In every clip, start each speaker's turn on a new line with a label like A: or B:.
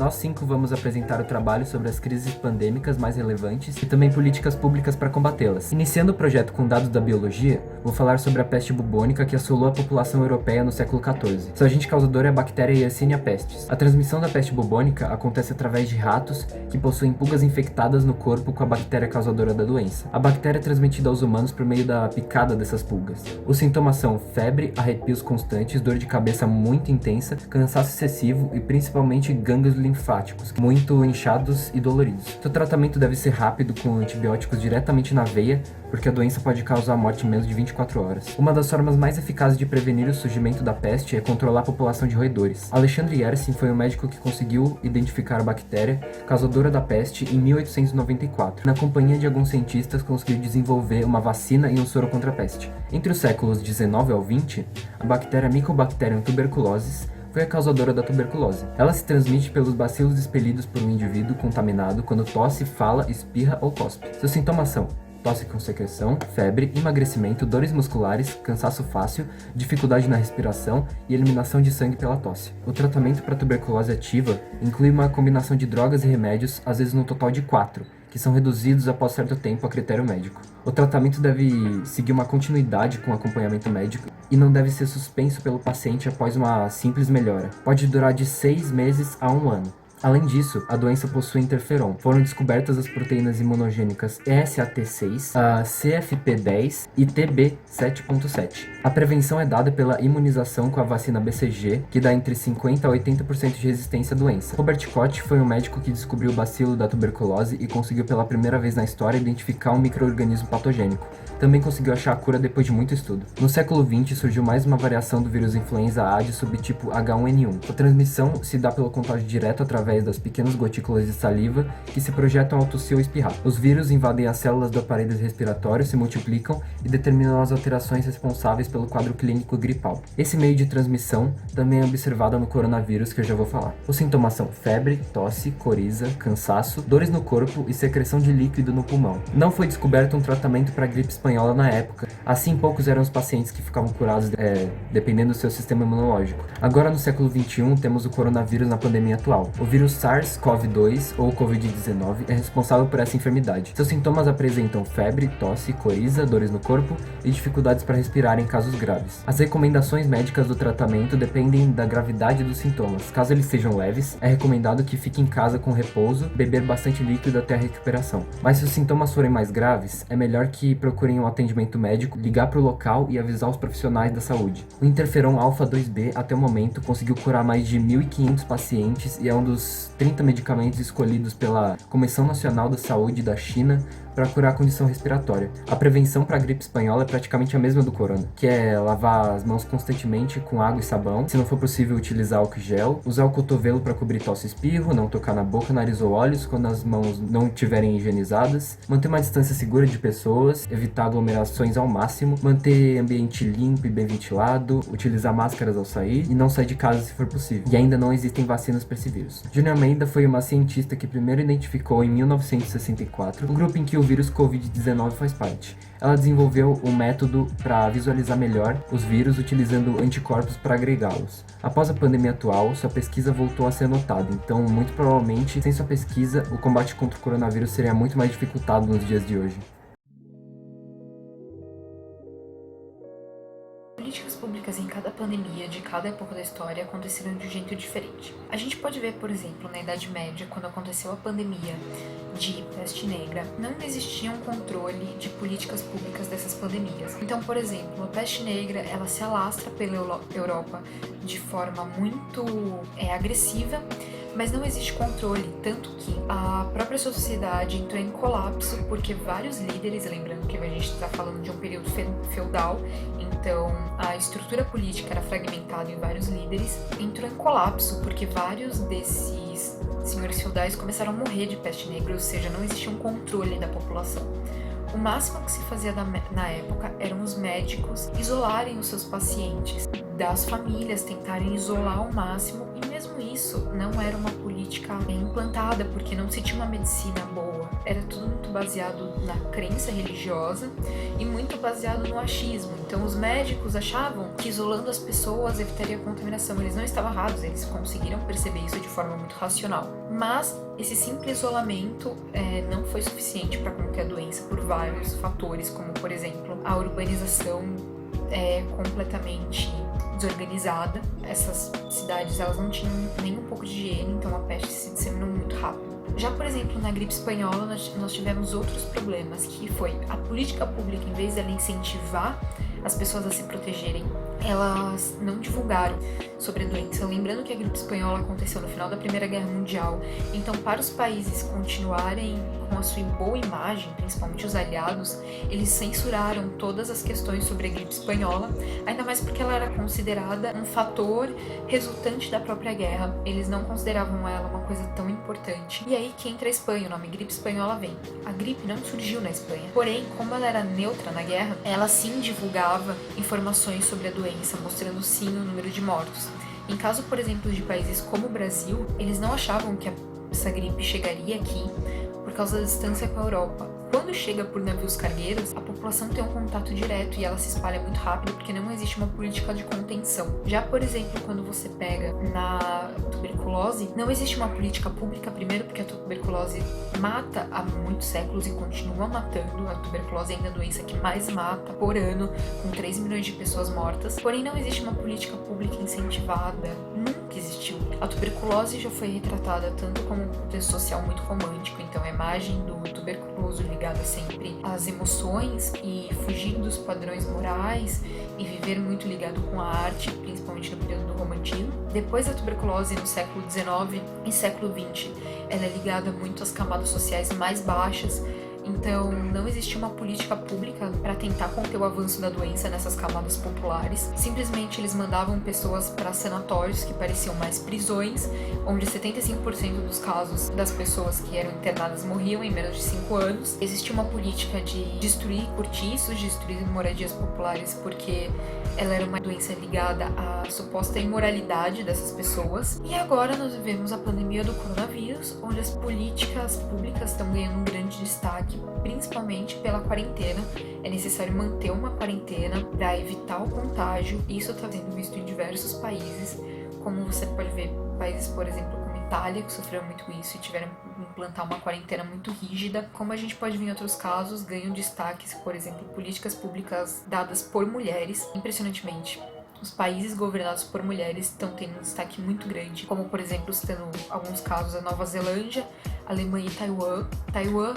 A: Nós 5 vamos apresentar o trabalho sobre as crises pandêmicas mais relevantes e também políticas públicas para combatê-las. Iniciando o projeto com dados da biologia, vou falar sobre a peste bubônica que assolou a população europeia no século XIV. Seu agente causador é a bactéria Yersinia pestis. A transmissão da peste bubônica acontece através de ratos que possuem pulgas infectadas no corpo com a bactéria causadora da doença. A bactéria é transmitida aos humanos por meio da picada dessas pulgas. Os sintomas são febre, arrepios constantes, dor de cabeça muito intensa, cansaço excessivo e principalmente gânglios linfáticos, muito inchados e doloridos. Seu tratamento deve ser rápido com antibióticos diretamente na veia, porque a doença pode causar a morte em menos de 24 horas. Uma das formas mais eficazes de prevenir o surgimento da peste é controlar a população de roedores. Alexandre Yersin foi o médico que conseguiu identificar a bactéria causadora da peste em 1894. Na companhia de alguns cientistas, conseguiu desenvolver uma vacina e um soro contra a peste. Entre os séculos 19 ao 20, a bactéria Mycobacterium tuberculosis foi a causadora da tuberculose. Ela se transmite pelos bacilos expelidos por um indivíduo contaminado quando tosse, fala, espirra ou cospe. Seus sintomas são tosse com secreção, febre, emagrecimento, dores musculares, cansaço fácil, dificuldade na respiração e eliminação de sangue pela tosse. O tratamento para tuberculose ativa inclui uma combinação de drogas e remédios, às vezes no total de 4, que são reduzidos após certo tempo a critério médico. O tratamento deve seguir uma continuidade com acompanhamento médico e não deve ser suspenso pelo paciente após uma simples melhora. Pode durar de 6 meses a 1 ano. Além disso, a doença possui interferon. Foram descobertas as proteínas imunogênicas ESAT6, a CFP10 e TB7.7. A prevenção é dada pela imunização com a vacina BCG, que dá entre 50% a 80% de resistência à doença. Robert Koch foi um médico que descobriu o bacilo da tuberculose e conseguiu pela primeira vez na história identificar um micro-organismo patogênico. Também conseguiu achar a cura depois de muito estudo. No século XX surgiu mais uma variação do vírus influenza A de subtipo H1N1. A transmissão se dá pelo contágio direto através das pequenas gotículas de saliva que se projetam ao tossir ou espirrar. Os vírus invadem as células do aparelho respiratório, se multiplicam e determinam as alterações responsáveis pelo quadro clínico gripal. Esse meio de transmissão também é observado no coronavírus, que eu já vou falar. Os sintomas são febre, tosse, coriza, cansaço, dores no corpo e secreção de líquido no pulmão. Não foi descoberto um tratamento para a gripe espanhola na época, assim poucos eram os pacientes que ficavam curados dependendo do seu sistema imunológico. Agora no século XXI temos o coronavírus na pandemia atual. O vírus SARS-CoV-2 ou Covid-19 é responsável por essa enfermidade. Seus sintomas apresentam febre, tosse, coriza, dores no corpo e dificuldades para respirar em casos graves. As recomendações médicas do tratamento dependem da gravidade dos sintomas. Caso eles sejam leves, é recomendado que fique em casa com repouso, beber bastante líquido até a recuperação. Mas se os sintomas forem mais graves, é melhor que procurem um atendimento médico, ligar para o local e avisar os profissionais da saúde. O interferon alfa-2b até o momento conseguiu curar mais de 1.500 pacientes e é um dos 30 medicamentos escolhidos pela Comissão Nacional da Saúde da China para curar a condição respiratória. A prevenção para a gripe espanhola é praticamente a mesma do corona, que é lavar as mãos constantemente com água e sabão, se não for possível utilizar álcool gel, usar o cotovelo para cobrir tosse e espirro, não tocar na boca, nariz ou olhos quando as mãos não estiverem higienizadas, manter uma distância segura de pessoas, evitar aglomerações ao máximo, manter ambiente limpo e bem ventilado, utilizar máscaras ao sair e não sair de casa se for possível. E ainda não existem vacinas para esse vírus. Júnior Almeida foi uma cientista que primeiro identificou em 1964 um grupo em que o vírus Covid-19 faz parte. Ela desenvolveu um método para visualizar melhor os vírus utilizando anticorpos para agregá-los. Após a pandemia atual, sua pesquisa voltou a ser notada, então muito provavelmente, sem sua pesquisa, o combate contra o coronavírus seria muito mais dificultado nos dias de hoje.
B: Políticas públicas em cada pandemia de cada época da história aconteceram de um jeito diferente. A gente pode ver, por exemplo, na Idade Média, quando aconteceu a pandemia de peste negra, não existia um controle de políticas públicas dessas pandemias. Então, por exemplo, a peste negra, ela se alastra pela Europa de forma muito agressiva, mas não existe controle, tanto que a própria sociedade entrou em colapso porque vários líderes, lembrando que a gente está falando de um período feudal, então a estrutura política era fragmentada em vários líderes, entrou em colapso porque vários desses senhores feudais começaram a morrer de peste negra, ou seja, não existia um controle da população. O máximo que se fazia na época eram os médicos isolarem os seus pacientes das famílias, tentarem isolar ao máximo, e mesmo isso não era uma política implantada, porque não se tinha uma medicina boa. Era tudo muito baseado na crença religiosa e muito baseado no achismo. Então os médicos achavam que isolando as pessoas evitaria a contaminação. Eles não estavam errados, eles conseguiram perceber isso de forma muito racional. Mas esse simples isolamento não foi suficiente para combater a doença por vários fatores, como por exemplo a urbanização completamente desorganizada. Essas cidades elas não tinham nem um pouco de higiene, então a peste se disseminou muito rápido. Já, por exemplo, na gripe espanhola, nós tivemos outros problemas, que foi a política pública, em vez de ela incentivar as pessoas a se protegerem, elas não divulgaram sobre a doença. Lembrando que a gripe espanhola aconteceu no final da Primeira Guerra Mundial, então para os países continuarem com a sua boa imagem, principalmente os aliados, eles censuraram todas as questões sobre a gripe espanhola, ainda mais porque ela era considerada um fator resultante da própria guerra. Eles não consideravam ela uma coisa tão importante. E aí que entra a Espanha, o nome gripe espanhola vem. A gripe não surgiu na Espanha, porém, como ela era neutra na guerra, ela sim divulgava informações sobre a doença, mostrando sim o número de mortos. Em caso, por exemplo, de países como o Brasil, eles não achavam que essa gripe chegaria aqui por causa da distância com a Europa. Quando chega por navios cargueiros, a população tem um contato direto e ela se espalha muito rápido porque não existe uma política de contenção. Já, por exemplo, quando você pega na tuberculose, não existe uma política pública, primeiro porque a tuberculose mata há muitos séculos e continua matando. A tuberculose é ainda a doença que mais mata por ano, com 3 milhões de pessoas mortas. Porém, não existe uma política pública incentivada, nunca existiu. A tuberculose já foi retratada tanto como um contexto social muito romântico, então a imagem do tuberculoso ligada sempre às emoções e fugir dos padrões morais e viver muito ligado com a arte, principalmente no período do romantismo. Depois da tuberculose, no século XIX e século XX, ela é ligada muito às camadas sociais mais baixas. Então, não existia uma política pública para tentar conter o avanço da doença nessas camadas populares. Simplesmente eles mandavam pessoas para sanatórios que pareciam mais prisões, onde 75% dos casos das pessoas que eram internadas morriam em menos de 5 anos. Existia uma política de destruir cortiços, destruir moradias populares, porque ela era uma doença ligada à suposta imoralidade dessas pessoas. E agora nós vivemos a pandemia do coronavírus, onde as políticas públicas estão ganhando um grande destaque, principalmente pela quarentena. É necessário manter uma quarentena para evitar o contágio. Isso está sendo visto em diversos países, como você pode ver países, por exemplo, como Itália, que sofreu muito isso e tiveram que implantar uma quarentena muito rígida. Como a gente pode ver em outros casos, ganham destaques, por exemplo, políticas públicas dadas por mulheres. Impressionantemente, os países governados por mulheres estão tendo um destaque muito grande, como, por exemplo, citando alguns casos, a Nova Zelândia, Alemanha e Taiwan.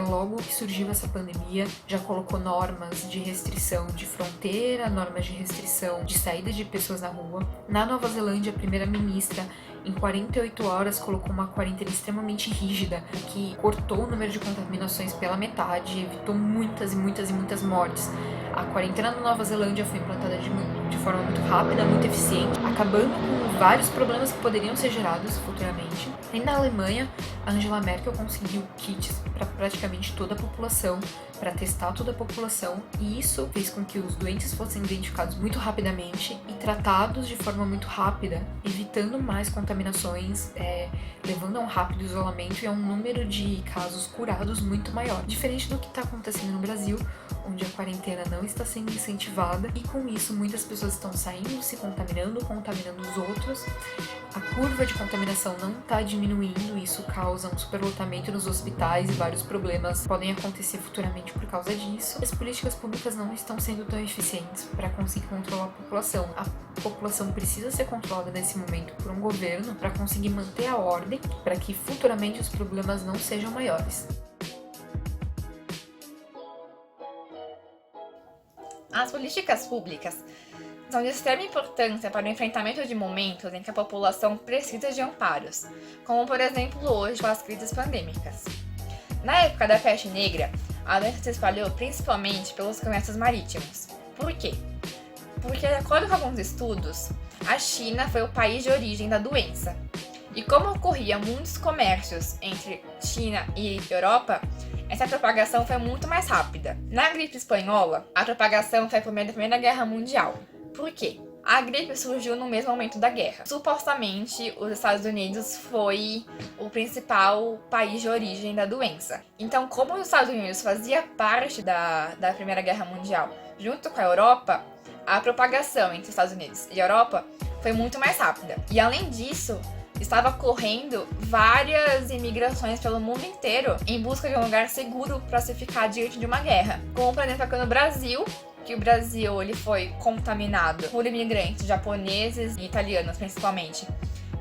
B: Logo que surgiu essa pandemia, já colocou normas de restrição de fronteira, normas de restrição de saída de pessoas na rua. Na Nova Zelândia, a primeira-ministra, em 48 horas, colocou uma quarentena extremamente rígida, o que cortou o número de contaminações pela metade e evitou muitas mortes. A quarentena na Nova Zelândia foi implantada de forma muito rápida, muito eficiente, acabando com vários problemas que poderiam ser gerados futuramente. E na Alemanha, a Angela Merkel conseguiu kits para praticamente toda a população, para testar toda a população, e isso fez com que os doentes fossem identificados muito rapidamente e tratados de forma muito rápida, evitando mais contaminações, levando a um rápido isolamento e a um número de casos curados muito maior. Diferente do que está acontecendo no Brasil, onde a quarentena não está sendo incentivada, e com isso muitas pessoas estão saindo, se contaminando os outros. A curva de contaminação não está diminuindo, isso causa um superlotamento nos hospitais e vários problemas podem acontecer futuramente por causa disso. As políticas públicas não estão sendo tão eficientes para conseguir controlar a população. A população precisa ser controlada nesse momento por um governo para conseguir manter a ordem, para que futuramente os problemas não sejam maiores.
C: As políticas públicas são de extrema importância para o enfrentamento de momentos em que a população precisa de amparos, como por exemplo hoje com as crises pandêmicas. Na época da peste negra, a doença se espalhou principalmente pelos comércios marítimos. Por quê? Porque, de acordo com alguns estudos, a China foi o país de origem da doença. E como ocorria muitos comércios entre China e Europa, essa propagação foi muito mais rápida. Na gripe espanhola, a propagação foi por meio da Primeira Guerra Mundial. Por quê? A gripe surgiu no mesmo momento da guerra. Supostamente, os Estados Unidos foi o principal país de origem da doença. Então, como os Estados Unidos fazia parte da Primeira Guerra Mundial junto com a Europa, a propagação entre Estados Unidos e Europa foi muito mais rápida. E além disso, estava ocorrendo várias imigrações pelo mundo inteiro em busca de um lugar seguro para se ficar diante de uma guerra. Como, por exemplo, aqui no Brasil, que o Brasil ele foi contaminado por imigrantes japoneses e italianos, principalmente,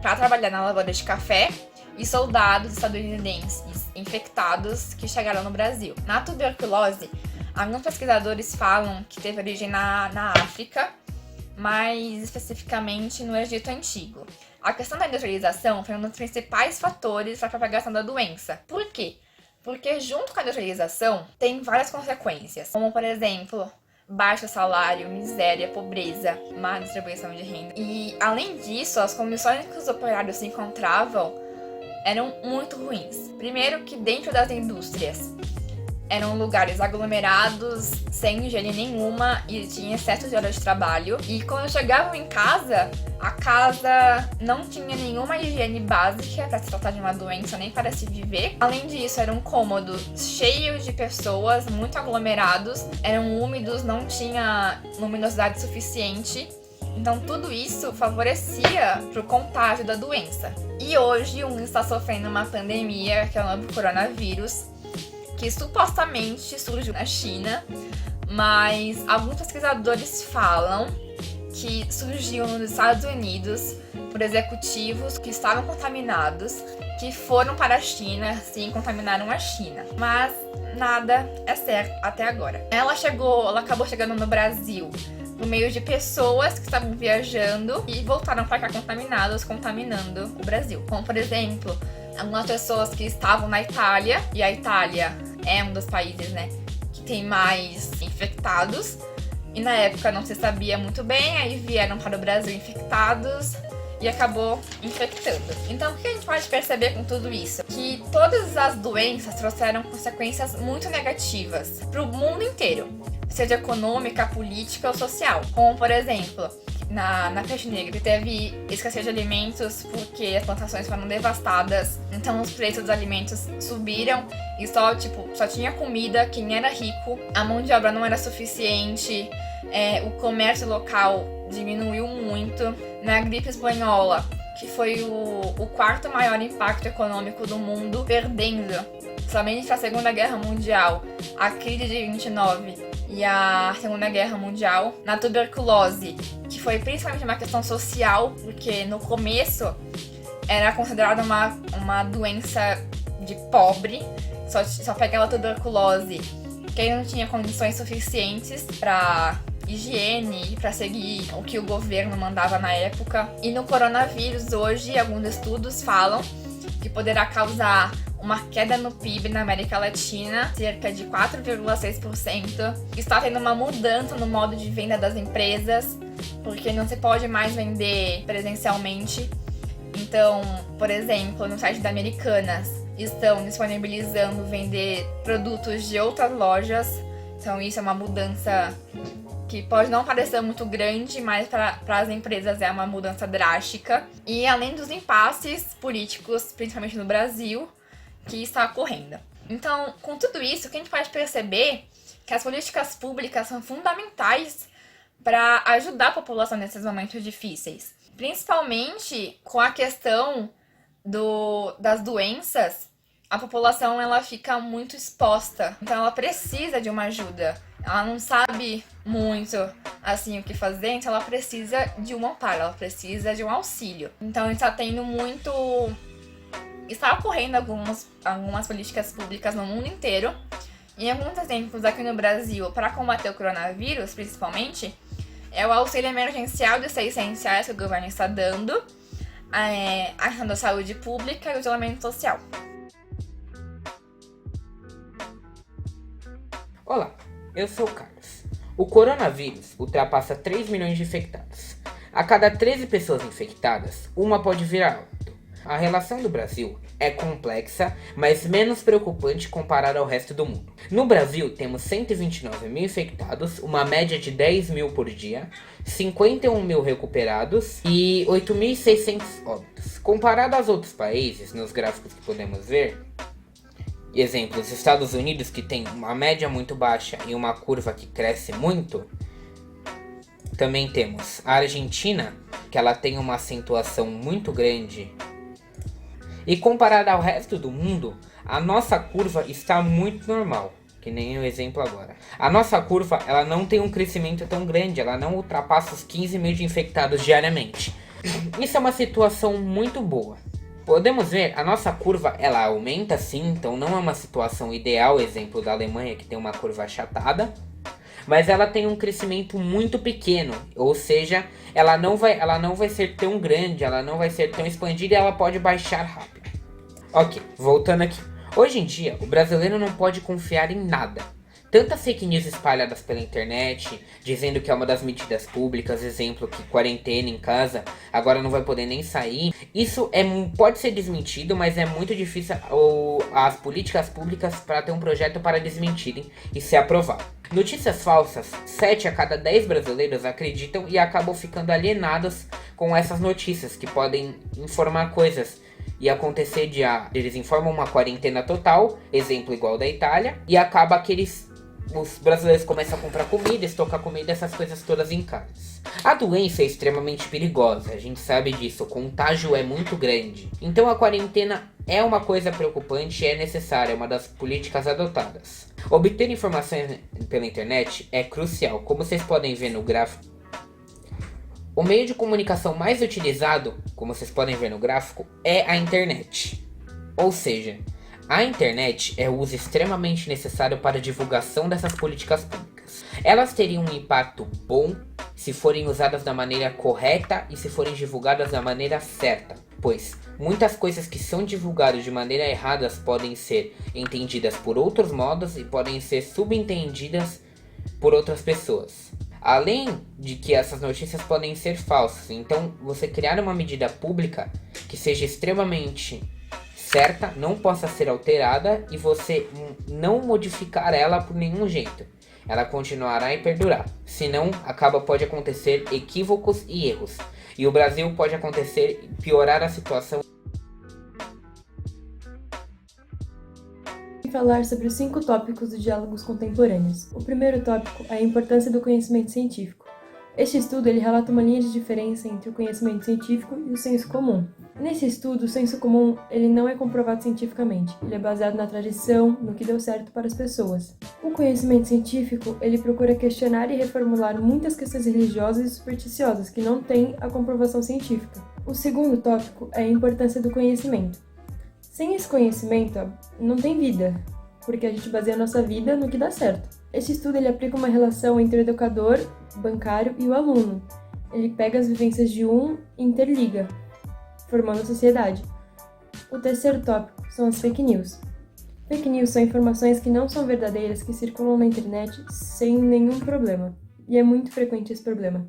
C: para trabalhar na lavoura de café, e soldados estadunidenses infectados que chegaram no Brasil. Na tuberculose, alguns pesquisadores falam que teve origem na África, mais especificamente no Egito Antigo. A questão da industrialização foi um dos principais fatores para a propagação da doença. Por quê? Porque junto com a industrialização tem várias consequências, como por exemplo, baixo salário, miséria, pobreza, má distribuição de renda. E além disso, as condições que os operários se encontravam eram muito ruins. Primeiro que dentro das indústrias eram lugares aglomerados, sem higiene nenhuma e tinha excesso de horas de trabalho. E quando chegavam em casa, a casa não tinha nenhuma higiene básica para se tratar de uma doença nem para se viver. Além disso, eram cômodos cheios de pessoas, muito aglomerados, eram úmidos, não tinha luminosidade suficiente. Então tudo isso favorecia para o contágio da doença. E hoje o mundo está sofrendo uma pandemia, que é o novo coronavírus, que supostamente surgiu na China, mas alguns pesquisadores falam que surgiu nos Estados Unidos por executivos que estavam contaminados, que foram para a China, sim, contaminaram a China. Mas nada é certo até agora. Ela acabou chegando no Brasil por meio de pessoas que estavam viajando e voltaram para cá contaminando o Brasil. Como, por exemplo, algumas pessoas que estavam na Itália, e a Itália é um dos países, né, que tem mais infectados, e na época não se sabia muito bem, aí vieram para o Brasil infectados e acabou infectando. Então, o que a gente pode perceber com tudo isso? Que todas as doenças trouxeram consequências muito negativas para o mundo inteiro, seja econômica, política ou social. Como, por exemplo, na peste negra teve escassez de alimentos porque as plantações foram devastadas, então os preços dos alimentos subiram e só tinha comida quem era rico, a mão de obra não era suficiente, o comércio local diminuiu muito. Na gripe espanhola, que foi o quarto maior impacto econômico do mundo, perdendo somente para a Segunda Guerra Mundial, a crise de 29 e a Segunda Guerra Mundial. Na tuberculose, que foi principalmente uma questão social, porque no começo era considerada uma doença de pobre, só pegava tuberculose quem não tinha condições suficientes para higiene e para seguir o que o governo mandava na época. E no coronavírus, hoje, alguns estudos falam que poderá causar uma queda no PIB na América Latina, cerca de 4,6%. Está tendo uma mudança no modo de venda das empresas, porque não se pode mais vender presencialmente. Então, por exemplo, no site da Americanas, estão disponibilizando vender produtos de outras lojas. Então, isso é uma mudança que pode não parecer muito grande, mas para as empresas é uma mudança drástica. E além dos impasses políticos, principalmente no Brasil, que está ocorrendo. Então, com tudo isso, o que a gente pode perceber que as políticas públicas são fundamentais para ajudar a população nesses momentos difíceis. Principalmente com a questão das doenças, a população ela fica muito exposta. Então ela precisa de uma ajuda. Ela não sabe muito assim o que fazer, então ela precisa de um amparo, ela precisa de um auxílio. Então está tendo muito... Está ocorrendo algumas políticas públicas no mundo inteiro. E alguns exemplos aqui no Brasil para combater o coronavírus, principalmente, é o auxílio emergencial de R$600 que o governo está dando, a questão da saúde pública e o isolamento social.
D: Olá, eu sou o Carlos. O coronavírus ultrapassa 3 milhões de infectados. A cada 13 pessoas infectadas, uma pode virar óbito. A relação do Brasil é complexa, mas menos preocupante comparada ao resto do mundo. No Brasil, temos 129 mil infectados, uma média de 10 mil por dia, 51 mil recuperados e 8.600 óbitos. Comparado aos outros países, nos gráficos que podemos ver, exemplo, os Estados Unidos, que tem uma média muito baixa e uma curva que cresce muito. Também temos a Argentina, que ela tem uma acentuação muito grande. E comparada ao resto do mundo, a nossa curva está muito normal, que nem o exemplo agora. A nossa curva, ela não tem um crescimento tão grande, ela não ultrapassa os 15 mil de infectados diariamente. Isso é uma situação muito boa. Podemos ver, a nossa curva, ela aumenta sim, então não é uma situação ideal, exemplo da Alemanha, que tem uma curva achatada. Mas ela tem um crescimento muito pequeno, ou seja, ela não vai ser tão grande, ela não vai ser tão expandida e ela pode baixar rápido. Ok, voltando aqui. Hoje em dia, o brasileiro não pode confiar em nada. Tantas fake news espalhadas pela internet, dizendo que é uma das medidas públicas, exemplo que quarentena em casa, agora não vai poder nem sair. Isso pode ser desmentido, mas é muito difícil as políticas públicas para ter um projeto para desmentirem e ser aprovado. Notícias falsas, 7 a cada 10 brasileiros acreditam e acabam ficando alienados com essas notícias, que podem informar coisas e acontecer eles informam uma quarentena total, exemplo igual da Itália, e acaba que os brasileiros começam a comprar comida, estocar comida, essas coisas todas em casa. A doença é extremamente perigosa, a gente sabe disso, o contágio é muito grande. Então a quarentena é uma coisa preocupante e é necessária, é uma das políticas adotadas. Obter informações pela internet é crucial, como vocês podem ver no gráfico. O meio de comunicação mais utilizado, como vocês podem ver no gráfico, é a internet. Ou seja, a internet é o uso extremamente necessário para a divulgação dessas políticas públicas. Elas teriam um impacto bom se forem usadas da maneira correta e se forem divulgadas da maneira certa, pois muitas coisas que são divulgadas de maneira errada podem ser entendidas por outros modos e podem ser subentendidas por outras pessoas. Além de que essas notícias podem ser falsas, então você criar uma medida pública que seja extremamente certa, não possa ser alterada e você não modificar ela por nenhum jeito. Ela continuará e perdurar. Senão, pode acontecer equívocos e erros. E o Brasil pode piorar a situação.
E: Falar sobre os 5 tópicos dos diálogos contemporâneos. O primeiro tópico é a importância do conhecimento científico. Este estudo ele relata uma linha de diferença entre o conhecimento científico e o senso comum. Nesse estudo, o senso comum ele não é comprovado cientificamente, ele é baseado na tradição, no que deu certo para as pessoas. O conhecimento científico ele procura questionar e reformular muitas questões religiosas e supersticiosas que não têm a comprovação científica. O segundo tópico é a importância do conhecimento. Sem esse conhecimento, não tem vida, porque a gente baseia a nossa vida no que dá certo. Esse estudo ele aplica uma relação entre o educador, o bancário e o aluno. Ele pega as vivências de um e interliga, formando a sociedade. O terceiro tópico são as fake news. Fake news são informações que não são verdadeiras que circulam na internet sem nenhum problema. E é muito frequente esse problema.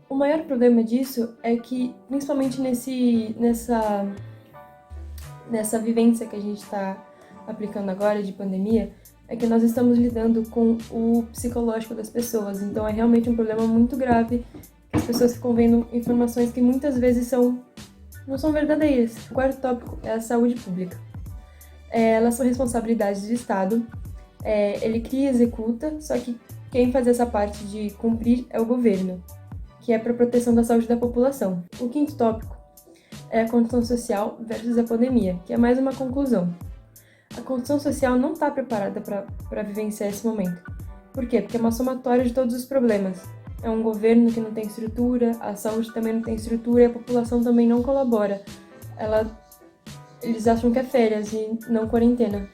E: O maior problema disso é que, principalmente nessa vivência que a gente está aplicando agora de pandemia, é que nós estamos lidando com o psicológico das pessoas. Então é realmente um problema muito grave que as pessoas ficam vendo informações que muitas vezes não são verdadeiras. O quarto tópico é a saúde pública. Elas são responsabilidades do Estado. Ele cria e executa, só que quem faz essa parte de cumprir é o governo, que é para a proteção da saúde da população. O quinto tópico é a condição social versus a pandemia, que é mais uma conclusão. A condição social não está preparada para vivenciar esse momento. Por quê? Porque é uma somatória de todos os problemas. É um governo que não tem estrutura, a saúde também não tem estrutura e a população também não colabora. Eles acham que é férias e não quarentena.